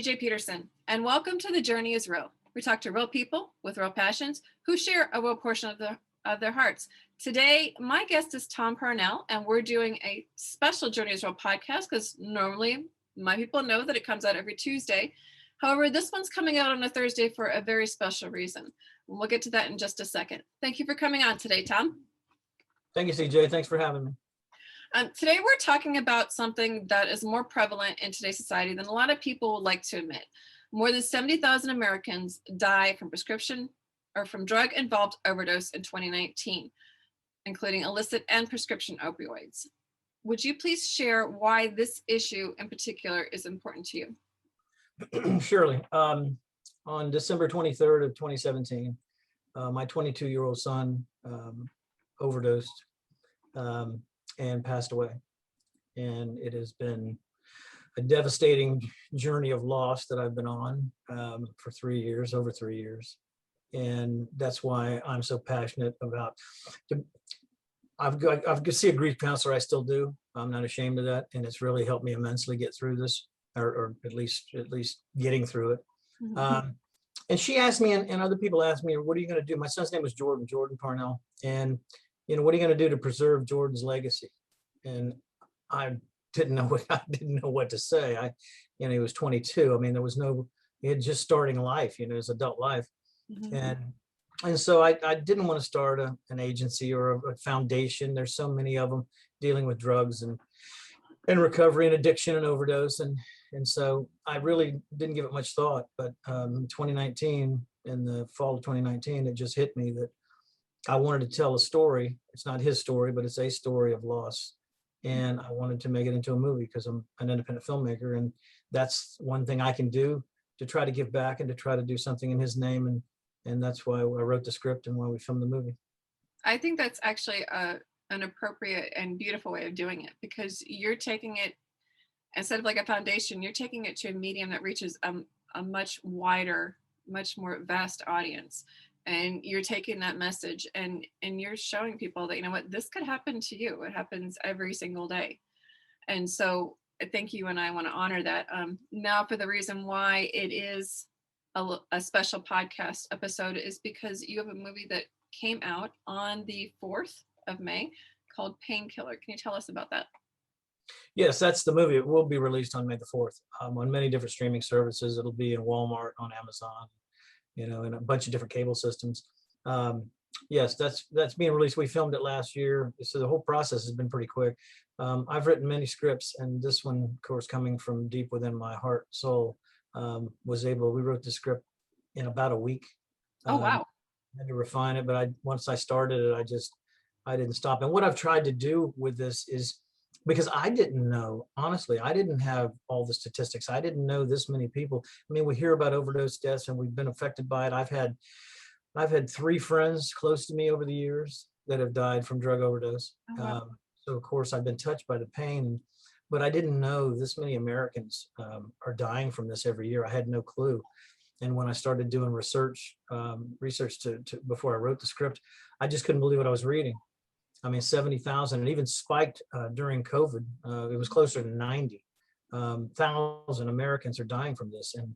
CJ Peterson, and welcome to The Journey is Real. We talk to real people with real passions who share a real portion of their hearts. Today, my guest is Tom Parnell, and we're doing a special Journey is Real podcast because normally my people know that it comes out every Tuesday. However, this one's coming out on a Thursday for a very special reason. We'll get to that in just a second. Thank you for coming on today, Tom. Thank you, CJ. Thanks for having me. Today, we're talking about something that is more prevalent in today's society than a lot of people would like to admit. More than 70,000 Americans die from prescription or from drug-involved overdose in 2019, including illicit and prescription opioids. Would you please share why this issue in particular is important to you? Surely. On December 23rd of 2017, my 22-year-old son overdosed and passed away. And it has been a devastating journey of loss that I've been on for 3 years, over 3 years. And that's why I'm so passionate about, I've see a grief counselor, I still do. I'm not ashamed of that. And it's really helped me immensely get through this, or at least getting through it. Mm-hmm. And she asked me, and other people asked me, what are you going to do? My son's name was Jordan Parnell. And, you know, what are you going to do to preserve Jordan's legacy? And I didn't know what to say. He was 22. I mean, he had just starting life, his adult life. Mm-hmm. And so I didn't want to start an agency or a foundation. There's so many of them dealing with drugs and recovery and addiction and overdose. And so I really didn't give it much thought. But in 2019, in the fall of 2019, it just hit me that I wanted to tell a story. It's not his story, but it's a story of loss. And I wanted to make it into a movie because I'm an independent filmmaker. And that's one thing I can do to try to give back and to try to do something in his name. And that's why I wrote the script and why we filmed the movie. I think that's actually an appropriate and beautiful way of doing it, because you're taking it, instead of like a foundation, you're taking it to a medium that reaches a much wider, much more vast audience. And you're taking that message and you're showing people that, you know what, this could happen to you. It happens every single day. And so I think you and I want to honor that. Now, for the reason why it is a special podcast episode is because you have a movie that came out on the 4th of May called Painkiller. Can you tell us about that? Yes, that's the movie. It will be released on May the 4th on many different streaming services. It'll be in Walmart, on Amazon, in a bunch of different cable systems. Yes, that's being released. We filmed it last year, so the whole process has been pretty quick. I've written many scripts, and this one, of course, coming from deep within my heart and soul, we wrote the script in about a week. Oh, wow. I had to refine it, but once I started it, I didn't stop. And what I've tried to do with this is, because I didn't know, honestly, I didn't have all the statistics. I didn't know this many people. I mean, we hear about overdose deaths and we've been affected by it. I've had 3 friends close to me over the years that have died from drug overdose. Oh, wow. So of course I've been touched by the pain, but I didn't know this many Americans are dying from this every year. I had no clue. And when I started doing research before I wrote the script, I just couldn't believe what I was reading. I mean, 70,000, and even spiked during COVID. It was closer to 90,000 Americans are dying from this, and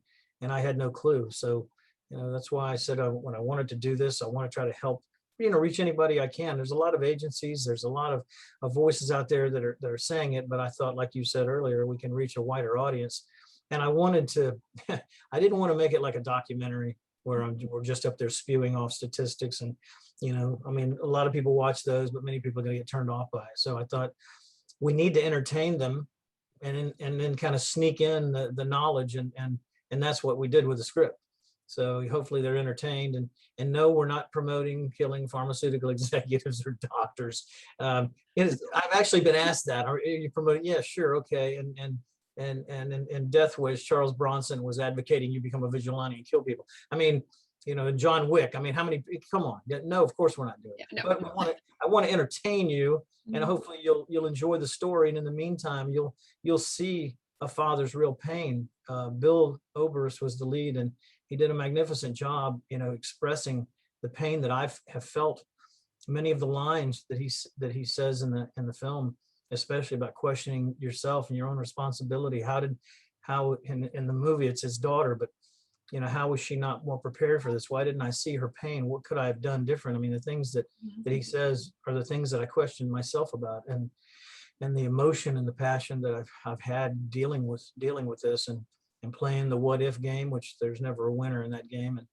I had no clue. So, that's why I said when I wanted to do this, I want to try to help, reach anybody I can. There's a lot of agencies, there's a lot of voices out there that are saying it, but I thought, like you said earlier, we can reach a wider audience. And I wanted to, I didn't want to make it like a documentary where we're just up there spewing off statistics and, a lot of people watch those, but many people are going to get turned off by it. So I thought we need to entertain them and then kind of sneak in the knowledge. And that's what we did with the script. So hopefully they're entertained and no, we're not promoting killing pharmaceutical executives or doctors. I've actually been asked that. Are you promoting? Yeah, sure. Okay. And Death Wish, Charles Bronson was advocating you become a vigilante and kill people. I mean, John Wick. I mean, how many? Come on. No, of course we're not doing it. Yeah, no. But I want to entertain you, and hopefully you'll enjoy the story. And in the meantime, you'll see a father's real pain. Bill Oberst was the lead, and he did a magnificent job, expressing the pain that I have felt. Many of the lines that he says in the film, especially about questioning yourself and your own responsibility. How how in the movie it's his daughter, but you know, how was she not more prepared for this? Why didn't I see her pain? What could I have done different? I mean, the things that he says are the things that I question myself about, and the emotion and the passion that I've had dealing with this, and playing the what if game, which there's never a winner in that game. And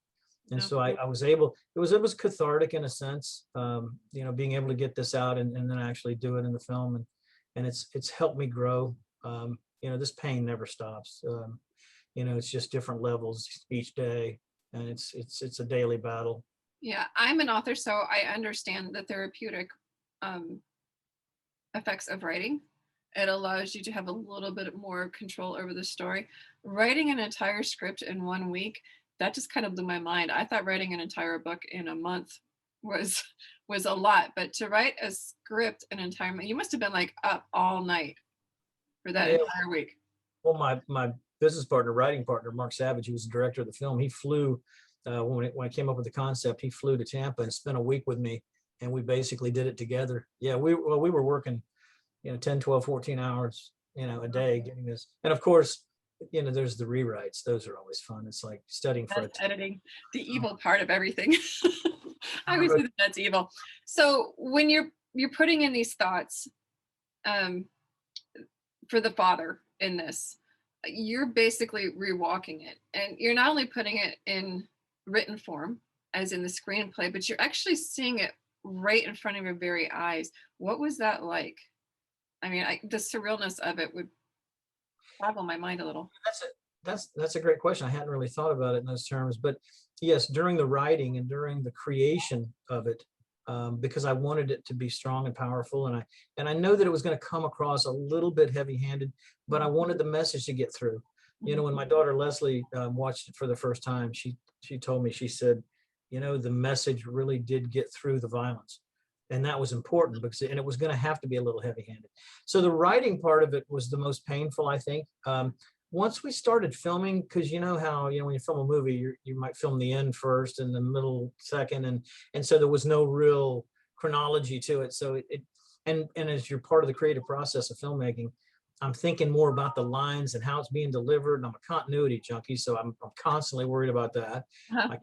No. so I was able, it was cathartic in a sense, you know, being able to get this out, and then actually do it in the film. And it's helped me grow. You know, this pain never stops. You know, it's just different levels each day, and it's a daily battle. Yeah, I'm an author, so I understand the therapeutic effects of writing. It allows you to have a little bit more control over the story. Writing an entire script in 1 week, that just kind of blew my mind. I thought writing an entire book in a month was was a lot, but to write a script an entire month, you must have been like up all night for that Yeah. entire week. Well, my business partner, writing partner, Mark Savage, who was the director of the film, he flew when I came up with the concept. He flew to Tampa and spent a week with me, and we basically did it together. Yeah, we were working, you know, 10, 12, 14 hours, you know, a day getting this. And of course, you know, there's the rewrites. Those are always fun. It's like studying for That's a editing, the evil part of everything. I always Oh, say that that's evil. So when you're putting in these thoughts um, for the father in this, you're basically rewalking it, and you're not only putting it in written form, as in the screenplay, but you're actually seeing it right in front of your very eyes. What was that like? I mean, the surrealness of it would boggle my mind a little. that's a great question. I hadn't really thought about it in those terms, but yes, during the writing and during the creation of it, because I wanted it to be strong and powerful, and I know that it was going to come across a little bit heavy-handed, but I wanted the message to get through. You know, when my daughter Leslie watched it for the first time, she told me, she said, you know, the message really did get through the violence. And that was important, because and it was going to have to be a little heavy-handed. So the writing part of it was the most painful, I think. Once we started filming, because you know how, you know, when you film a movie, you might film the end first and the middle second, and so there was no real chronology to it. So and as you're part of the creative process of filmmaking, I'm thinking more about the lines and how it's being delivered. And I'm a continuity junkie, so I'm constantly worried about that. Uh-huh.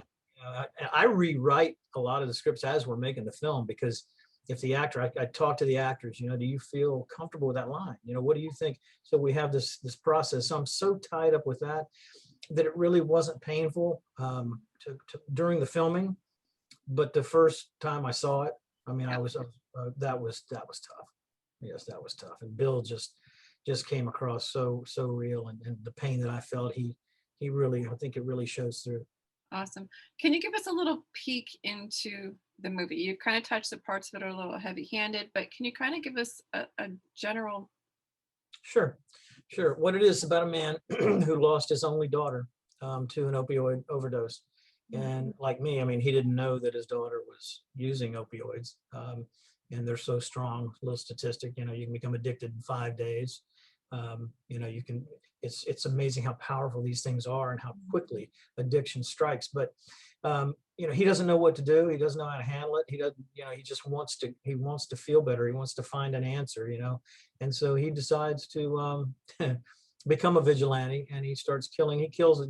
I rewrite a lot of the scripts as we're making the film, because if the actor, I talk to the actors, you know, do you feel comfortable with that line? You know, what do you think? So we have this process. So I'm so tied up with that it really wasn't painful during the filming, but the first time I saw it, I mean, that was tough. Yes, that was tough. And Bill just came across so real, and the pain that I felt, he really, I think it really shows through. Awesome. Can you give us a little peek into the movie? You kind of touched the parts that are a little heavy-handed, but can you kind of give us a general? Sure. What it is about a man who lost his only daughter to an opioid overdose. And like me, I mean, he didn't know that his daughter was using opioids. And they're so strong, little statistic, you know, you can become addicted in 5 days. You know, it's amazing how powerful these things are and how quickly addiction strikes. But, you know, he doesn't know what to do. He doesn't know how to handle it. He doesn't, you know, he just wants to feel better. He wants to find an answer, you know? And so he decides to become a vigilante, and he starts killing. He kills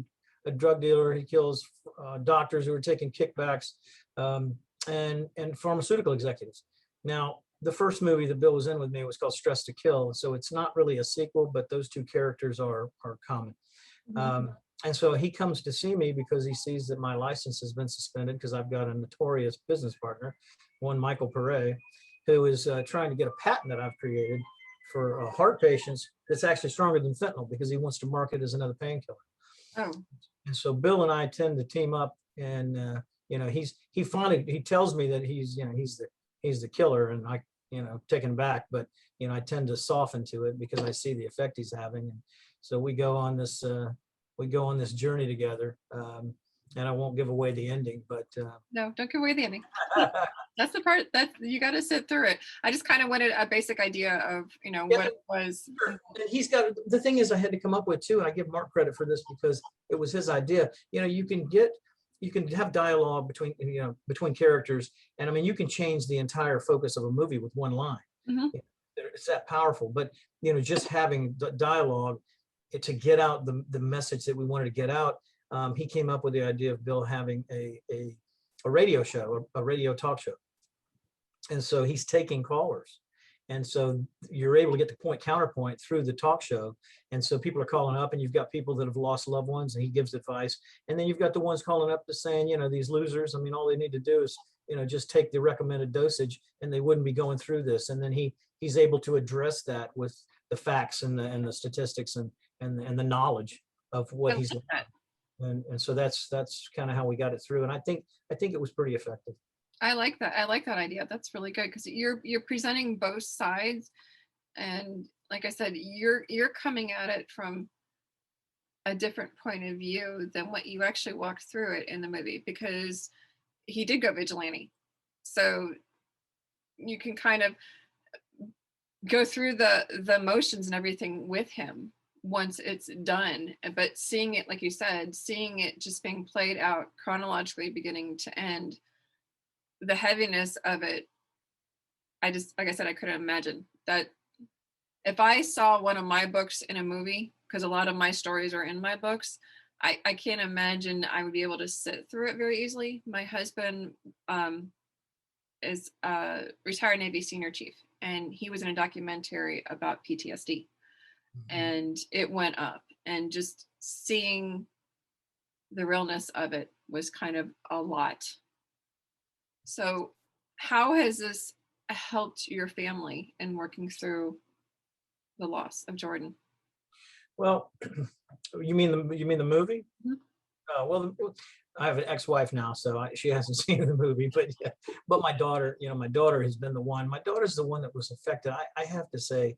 a drug dealer. He kills doctors who are taking kickbacks, and pharmaceutical executives. Now, the first movie that Bill was in with me was called Stress to Kill. So it's not really a sequel, but those two characters are common. And so he comes to see me because he sees that my license has been suspended, because I've got a notorious business partner, one Michael Pere, who is trying to get a patent that I've created for heart patients that's actually stronger than fentanyl, because he wants to market it as another painkiller. Oh, And so Bill and I tend to team up, and you know, he tells me that he's the killer, and I, you know, taken back, but you know, I tend to soften to it because I see the effect he's having. And so we go on this journey together. And I won't give away the ending, but no, don't give away the ending. That's the part that you got to sit through it. I just kind of wanted a basic idea of, you know, what it was. Sure. And he's got, the thing is, I had to come up with too, and I give Mark credit for this because it was his idea. You know, you can have dialogue between characters, and I mean, you can change the entire focus of a movie with one line. Mhm. It's that powerful. But you know, just having dialogue, to get out the message that we wanted to get out, he came up with the idea of Bill having a radio show, a radio talk show. And so he's taking callers. And so you're able to get the counterpoint through the talk show. And so people are calling up, and you've got people that have lost loved ones, and he gives advice. And then you've got the ones calling up to saying, these losers, I mean, all they need to do is, just take the recommended dosage, and they wouldn't be going through this. And then he's able to address that with the facts and the statistics and the knowledge of what he's looking at. And so that's kind of how we got it through. And I think it was pretty effective. I like that. I like that idea. That's really good, because you're presenting both sides, and like I said, you're coming at it from a different point of view than what you actually walked through it in the movie, because he did go vigilante. So you can kind of go through the motions and everything with him once it's done. But seeing it, like you said, seeing it just being played out chronologically, beginning to end, the heaviness of it, I just, like I said, I couldn't imagine that. If I saw one of my books in a movie, because a lot of my stories are in my books, I can't imagine I would be able to sit through it very easily. My husband is a retired Navy senior chief, and he was in a documentary about PTSD. And it went up, and just seeing the realness of it was kind of a lot. So how has this helped your family in working through the loss of Jordan? Well, you mean the movie? Mm-hmm. Well, I have an ex-wife now, so she hasn't seen the movie, but yeah. But my daughter, my daughter has been the one. My daughter's the one that was affected. I have to say,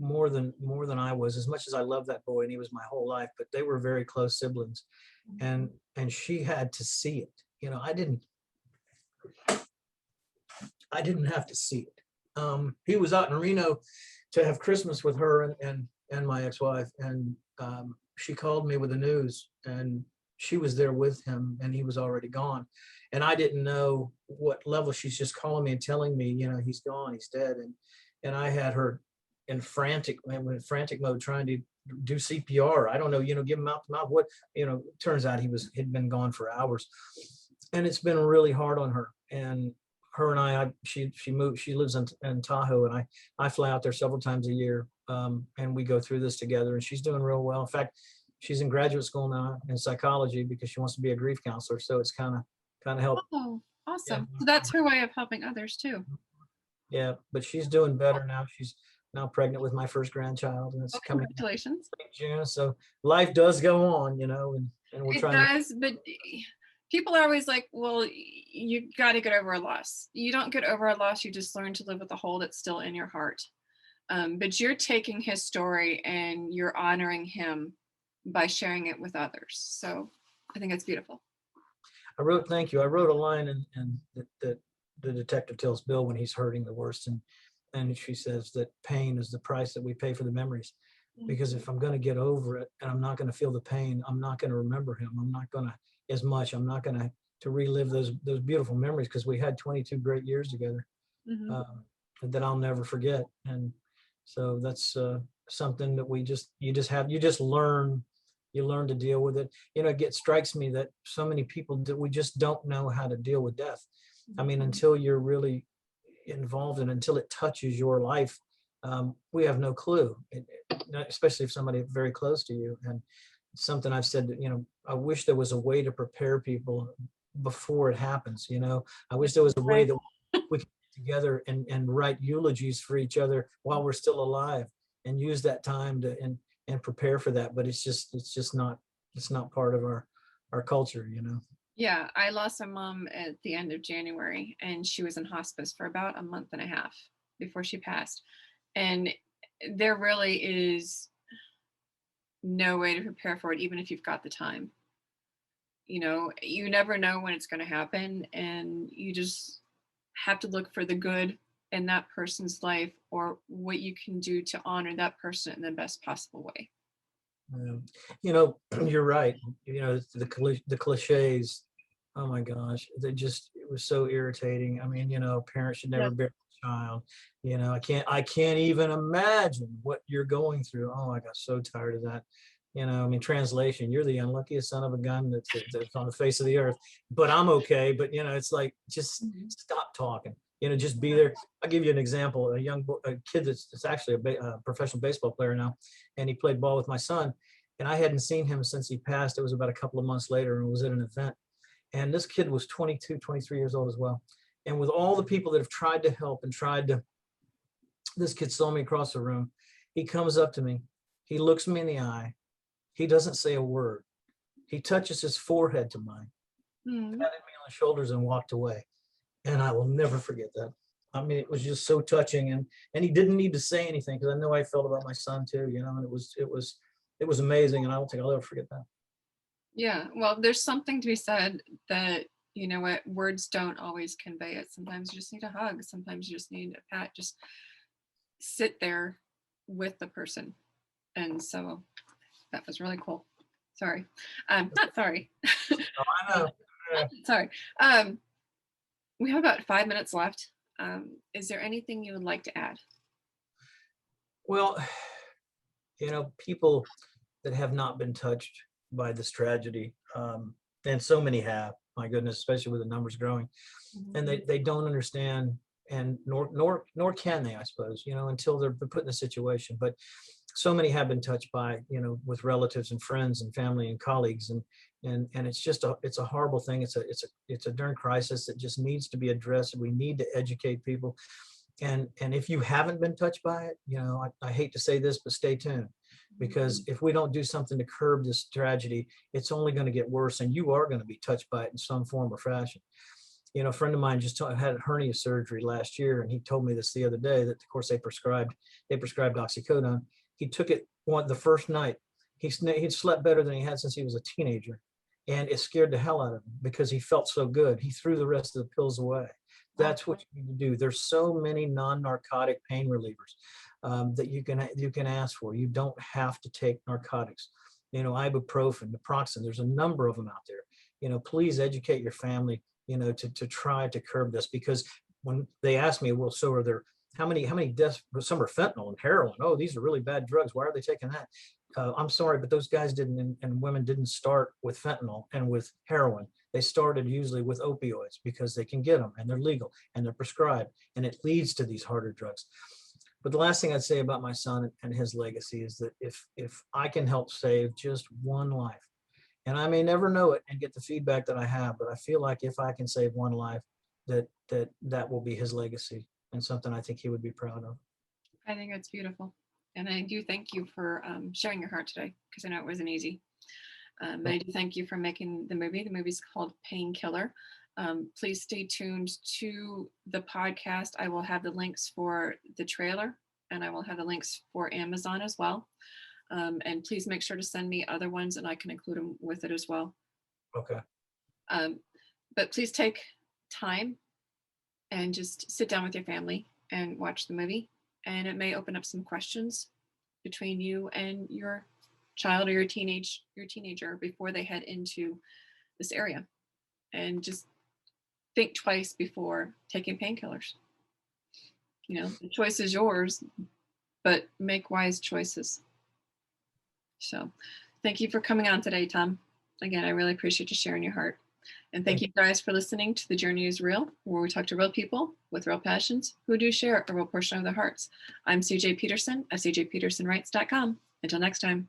more than I was. As much as I love that boy, and he was my whole life, but they were very close siblings, and she had to see it. I didn't have to see it. He was out in Reno to have Christmas with her and my ex-wife, and she called me with the news, and she was there with him, and he was already gone. And I didn't know what level. She's just calling me and telling me, he's gone, he's dead. And I had her in frantic mode trying to do CPR. I don't know, give him mouth to mouth. What, turns out he'd been gone for hours. And it's been really hard on her. And her and she moved, she lives in Tahoe, and I fly out there several times a year. And we go through this together, and she's doing real well. In fact, she's in graduate school now in psychology because she wants to be a grief counselor. So it's kind of helped. Oh, awesome. Yeah. So that's her way of helping others too. Yeah, but she's doing better now. She's now pregnant with my first grandchild, and it's coming congratulations in June. So life does go on, and we're it trying does, but people are always like, well, you got to get over a loss. You don't get over a loss, you just learn to live with the hole that's still in your heart. But you're taking his story and you're honoring him by sharing it with others. So I think it's beautiful. Thank you. I wrote a line and that the detective tells Bill when he's hurting the worst, and she says that pain is the price that we pay for the memories. Because if I'm going to get over it and I'm not going to feel the pain, I'm not going to remember him. I'm not going to as much. I'm not going to relive those beautiful memories, because we had 22 great years together that I'll never forget. And so that's something that you just learn to deal with it. It strikes me that so many people we just don't know how to deal with death. I mean, until you're really involved and until it touches your life, we have no clue, especially if somebody very close to you. And something I've said that, I wish there was a way to prepare people before it happens. I wish there was a way that we could get together and write eulogies for each other while we're still alive, and use that time to and prepare for that. But it's just not part of our culture. Yeah, I lost my mom at the end of January, and she was in hospice for about a month and a half before she passed. And there really is no way to prepare for it, even if you've got the time. You never know when it's going to happen, and you just have to look for the good in that person's life, or what you can do to honor that person in the best possible way. You're right. The cliches. Oh my gosh, it was so irritating. I mean, parents should never bear child. I can't even imagine what you're going through. Oh, I got so tired of that. I mean, translation, you're the unluckiest son of a gun that's on the face of the earth, but I'm okay. But, it's like, just Mhm. stop talking, just be there. I'll give you an example. A kid that's actually a professional baseball player now, and he played ball with my son. And I hadn't seen him since he passed. It was about a couple of months later, and was at an event. And this kid was 22, 23 years old as well. And with all the people that have tried to help and this kid saw me across the room. He comes up to me. He looks me in the eye. He doesn't say a word. He touches his forehead to mine, Mm. patted me on the shoulders, and walked away. And I will never forget that. I mean, it was just so touching, and he didn't need to say anything, because I know how I felt about my son too. And it was amazing, and I don't think I'll ever forget that. Yeah, well, there's something to be said that, you know what, words don't always convey it. Sometimes you just need a hug. Sometimes you just need a pat. Just sit there with the person. And so that was really cool. Sorry. Not sorry. Oh, I know. Yeah. Sorry. We have about 5 minutes left. Is there anything you would like to add? Well, people that have not been touched by this tragedy, and so many have, my goodness, especially with the numbers growing, and they don't understand, and nor can they, I suppose, until they're put in a situation. But so many have been touched by, with relatives and friends and family and colleagues, and it's a horrible thing. It's a darn crisis that just needs to be addressed. We need to educate people. And if you haven't been touched by it, I hate to say this, but stay tuned, because if we don't do something to curb this tragedy, it's only going to get worse, and you are going to be touched by it in some form or fashion. A friend of mine just had hernia surgery last year, and he told me this the other day, that of course they prescribed oxycodone. He took it the first night. He'd slept better than he had since he was a teenager, and it scared the hell out of him because he felt so good. He threw the rest of the pills away. That's what you need to do. There's so many non-narcotic pain relievers that you can ask for. You don't have to take narcotics. Ibuprofen, naproxen. There's a number of them out there. Please educate your family. To try to curb this, because when they ask me, well, so are there how many deaths? Some are fentanyl and heroin. Oh, these are really bad drugs. Why are they taking that? I'm sorry, but those guys didn't, and women didn't start with fentanyl and with heroin. They started usually with opioids, because they can get them, and they're legal, and they're prescribed, and it leads to these harder drugs. But the last thing I'd say about my son and his legacy is that if I can help save just one life, and I may never know it and get the feedback that I have, but I feel like if I can save one life, that will be his legacy, and something I think he would be proud of. I think that's beautiful. And I do thank you for sharing your heart today, because I know it wasn't easy. And I do thank you for making the movie. The movie's called Painkiller. Please stay tuned to the podcast. I will have the links for the trailer, and I will have the links for Amazon as well. And please make sure to send me other ones, and I can include them with it as well. Okay. But please take time and just sit down with your family and watch the movie. And it may open up some questions between you and your child or your teenager before they head into this area. And just think twice before taking painkillers. The choice is yours, but make wise choices. So thank you for coming on today, Tom. Again, I really appreciate you sharing your heart. And thank you guys for listening to The Journey is Real, where we talk to real people with real passions who do share a real portion of their hearts. I'm CJ Peterson at cjpetersonwrites.com. Until next time.